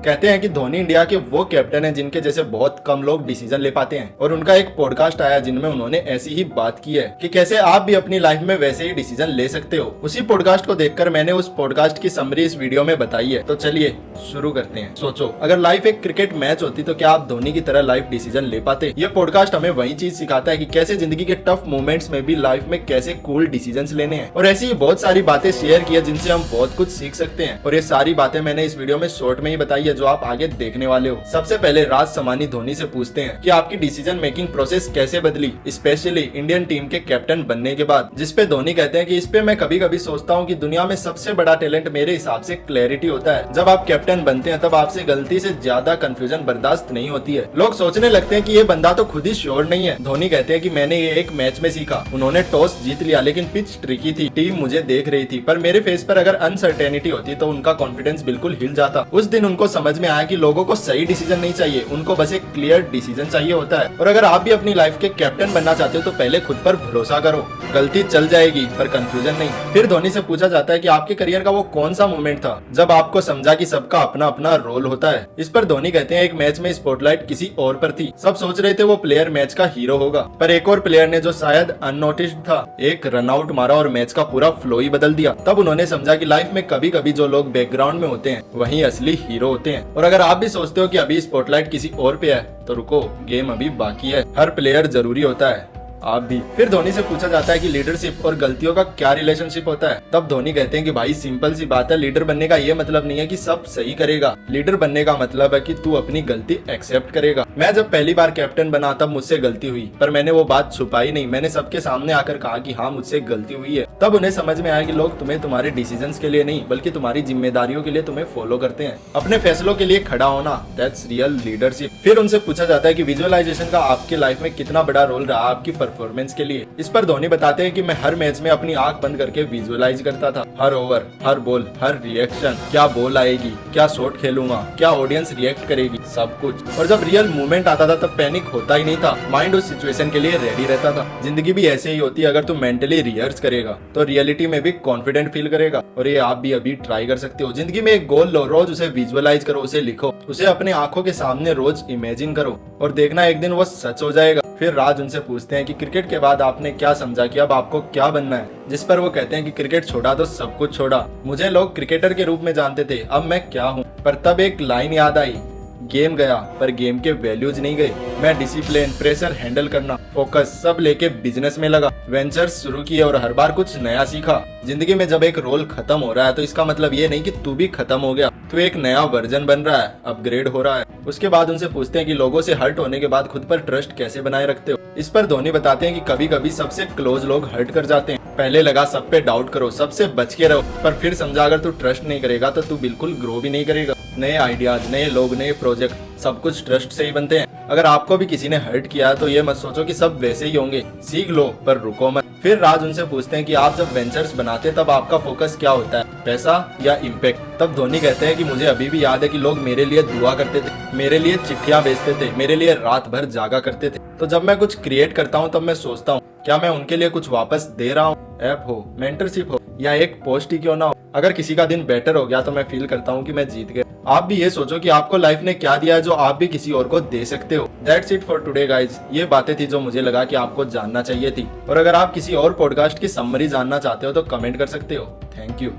कहते हैं कि धोनी इंडिया के वो कैप्टन हैं जिनके जैसे बहुत कम लोग डिसीजन ले पाते हैं। और उनका एक पॉडकास्ट आया जिनमें उन्होंने ऐसी ही बात की है कि कैसे आप भी अपनी लाइफ में वैसे ही डिसीजन ले सकते हो। उसी पॉडकास्ट को देखकर मैंने उस पॉडकास्ट की समरी इस वीडियो में बताई है। तो चलिए शुरू करते हैं। सोचो, अगर लाइफ एक क्रिकेट मैच होती तो क्या आप धोनी की तरह लाइफ डिसीजन ले पाते? ये पॉडकास्ट हमें वही चीज सिखाता है कि कैसे जिंदगी के टफ मोमेंट्स में भी लाइफ में कैसे कूल डिसीजंस लेने हैं। और ऐसी ही बहुत सारी बातें शेयर की है जिनसे हम बहुत कुछ सीख सकते हैं। और ये सारी बातें मैंने इस वीडियो में शॉर्ट में ही बताई है जो आप आगे देखने वाले हो। सबसे पहले राज समानी धोनी से पूछते हैं कि आपकी डिसीजन मेकिंग प्रोसेस कैसे बदली, स्पेशली इंडियन टीम के कैप्टन बनने के बाद। जिसपे धोनी कहते हैं कि इस पे मैं कभी कभी सोचता हूँ कि दुनिया में सबसे बड़ा टैलेंट मेरे हिसाब से क्लैरिटी होता है। जब आप कैप्टन बनते हैं तब आपसे गलती से ज्यादा कंफ्यूजन बर्दाश्त नहीं होती है। लोग सोचने लगते हैं कि ये बंदा तो खुद ही श्योर नहीं है। धोनी कहते हैं कि मैंने ये एक मैच में सीखा। उन्होंने टॉस जीत लिया लेकिन पिच ट्रिकी थी, टीम मुझे देख रही थी, पर मेरे फेस पर अगर अनसर्टेनिटी होती तो उनका कॉन्फिडेंस बिल्कुल हिल जाता। उस दिन उनको समझ में आया कि लोगों को सही डिसीजन नहीं चाहिए, उनको बस एक क्लियर डिसीजन चाहिए होता है। और अगर आप भी अपनी लाइफ के कैप्टन बनना चाहते हो तो पहले खुद पर भरोसा करो। गलती चल जाएगी पर कंफ्यूजन नहीं। फिर धोनी से पूछा जाता है कि आपके करियर का वो कौन सा मोमेंट था जब आपको समझा कि सबका अपना अपना रोल होता है। इस पर धोनी कहते हैं एक मैच में स्पॉटलाइट किसी और पर थी। सब सोच रहे थे वो प्लेयर मैच का हीरो होगा, पर एक और प्लेयर ने जो शायद अननोटिस्ड था एक रनआउट मारा और मैच का पूरा फ्लो ही बदल दिया। तब उन्होंने समझा कि लाइफ में कभी कभी जो लोग बैकग्राउंड में होते हैं वही असली हीरो होते हैं। और अगर आप भी सोचते हो कि अभी स्पॉटलाइट किसी और पे है तो रुको, गेम अभी बाकी है। हर प्लेयर जरूरी होता है, आप भी। फिर धोनी से पूछा जाता है कि लीडरशिप और गलतियों का क्या रिलेशनशिप होता है। तब धोनी कहते हैं कि भाई सिंपल सी बात है, लीडर बनने का ये मतलब नहीं है कि सब सही करेगा। लीडर बनने का मतलब है कि तू अपनी गलती एक्सेप्ट करेगा। मैं जब पहली बार कैप्टन बना तब मुझसे गलती हुई, पर मैंने वो बात छुपाई नहीं। मैंने सबके सामने आकर कहा कि हाँ मुझसे गलती हुई है। तब उन्हें समझ में आया कि लोग तुम्हें तुम्हारे डिसीजंस के लिए नहीं बल्कि तुम्हारी जिम्मेदारियों के लिए तुम्हें फॉलो करते हैं। अपने फैसलों के लिए खड़ा होना, दैट्स रियल लीडरशिप। फिर उनसे पूछा जाता है कि विजुअलाइजेशन का आपके लाइफ में कितना बड़ा रोल रहा आपकी परफॉर्मेंस के लिए। इस पर धोनी बताते हैं कि मैं हर मैच में अपनी आंख बंद करके विजुअलाइज करता था। हर ओवर, हर बॉल, हर रिएक्शन, क्या बॉल आएगी, क्या शॉट खेलूंगा, क्या ऑडियंस रिएक्ट करेगी, सब कुछ। और जब रियल मूवमेंट आता था तब पैनिक होता ही नहीं था, माइंड उस सिचुएशन के लिए रेडी रहता था। जिंदगी भी ऐसे ही होती है, अगर तुम मेंटली रिहर्स करेगा तो रियलिटी में भी कॉन्फिडेंट फील करेगा। और ये आप भी अभी ट्राई कर सकते हो। जिंदगी में एक गोल लो, रोज उसे विजुअलाइज करो, उसे लिखो, उसे अपने आंखों के सामने रोज इमेजिन करो और देखना एक दिन वो सच हो जाएगा। फिर राज उनसे पूछते हैं कि क्रिकेट के बाद आपने क्या समझा कि अब आपको क्या बनना है। जिस पर वो कहते हैं कि क्रिकेट छोड़ा तो सब कुछ छोड़ा। मुझे लोग क्रिकेटर के रूप में जानते थे, अब मैं क्या हूँ। पर तब एक लाइन याद आई, गेम गया पर गेम के वैल्यूज नहीं गए। मैं डिसिप्लिन, प्रेशर हैंडल करना, फोकस सब लेके बिजनेस में लगा, वेंचर्स शुरू किए और हर बार कुछ नया सीखा। जिंदगी में जब एक रोल खत्म हो रहा है तो इसका मतलब ये नहीं कि तू भी खत्म हो गया, तू एक नया वर्जन बन रहा है, अपग्रेड हो रहा है। उसके बाद उनसे पूछते हैं कि लोगों से हर्ट होने के बाद खुद पर ट्रस्ट कैसे बनाए रखते हो। इस पर धोनी बताते हैं कि कभी कभी सबसे क्लोज लोग हर्ट कर जाते हैं। पहले लगा सब पे डाउट करो, सबसे बच के रहो, पर फिर समझा अगर तू ट्रस्ट नहीं करेगा तो तू बिल्कुल ग्रो भी नहीं करेगा। नए आइडियाज, नए लोग, नए प्रोजेक्ट सब कुछ ट्रस्ट से ही बनते हैं। अगर आपको भी किसी ने हर्ट किया तो ये मत सोचो कि सब वैसे ही होंगे, सीख लो पर रुको मत। फिर राज उनसे पूछते हैं कि आप जब वेंचर्स बनाते तब आपका फोकस क्या होता है, पैसा या इम्पैक्ट। तब धोनी कहते हैं कि मुझे अभी भी याद है कि लोग मेरे लिए दुआ करते थे, मेरे लिए चिट्ठियां भेजते थे, मेरे लिए रात भर जागा करते थे। तो जब मैं कुछ क्रिएट करता हूँ तब मैं सोचता हूँ क्या मैं उनके लिए कुछ वापस दे रहा हूँ। ऐप हो, मेंटरशिप हो या एक पोस्ट ही क्यों ना हो, अगर किसी का दिन बेटर हो गया तो मैं फील करता हूँ कि मैं जीत गया। आप भी ये सोचो कि आपको लाइफ ने क्या दिया है जो आप भी किसी और को दे सकते हो। That's it for today guys. ये बातें थी जो मुझे लगा कि आपको जानना चाहिए थी। और अगर आप किसी और पॉडकास्ट की समरी जानना चाहते हो तो कमेंट कर सकते हो। Thank you.